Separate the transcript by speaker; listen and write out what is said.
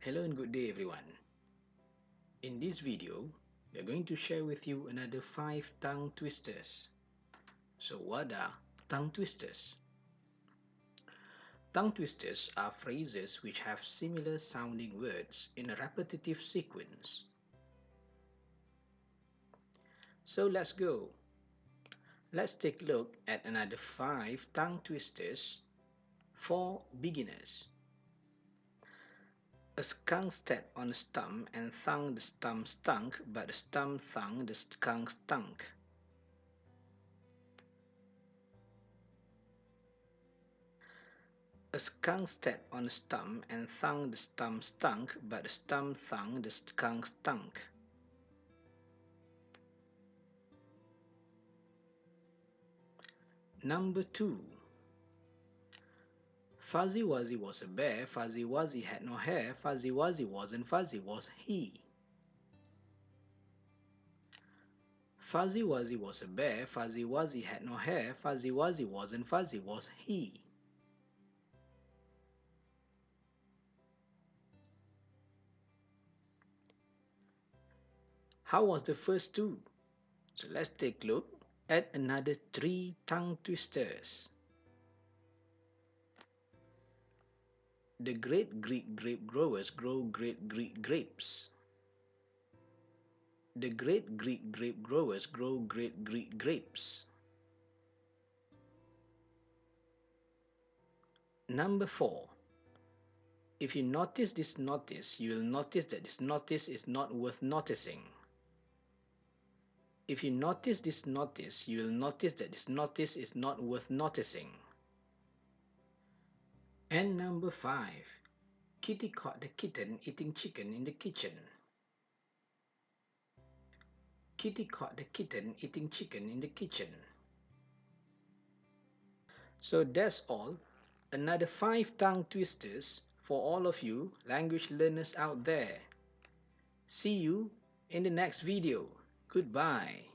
Speaker 1: Hello and good day everyone. In this video, we are going to share with you another 5 tongue twisters. So what are tongue twisters? Tongue twisters are phrases which have similar sounding words in a repetitive sequence. So let's go. Let's take a look at another 5 tongue twisters for beginners. A skunk sat on a stump and thunk the stump stunk, but the stump thunk the skunk stunk. A skunk sat on a stump and thunk the stump stunk, but the stump thunk the skunk stunk. Number 2. Fuzzy Wuzzy was a bear, Fuzzy Wuzzy had no hair, Fuzzy Wuzzy wasn't fuzzy, was he? Fuzzy Wuzzy was a bear, Fuzzy Wuzzy had no hair, Fuzzy Wuzzy wasn't fuzzy, was he? How was the first two? So let's take a look at another 3 tongue twisters. The great Greek grape growers grow great Greek grapes. The great Greek grape growers grow great Greek grapes. Number 4. If you notice this notice, you will notice that this notice is not worth noticing. If you notice this notice, you will notice that this notice is not worth noticing. And number 5. Kitty caught the kitten eating chicken in the kitchen. Kitty caught the kitten eating chicken in the kitchen. So that's all. Another 5 tongue twisters for all of you language learners out there. See you in the next video. Goodbye.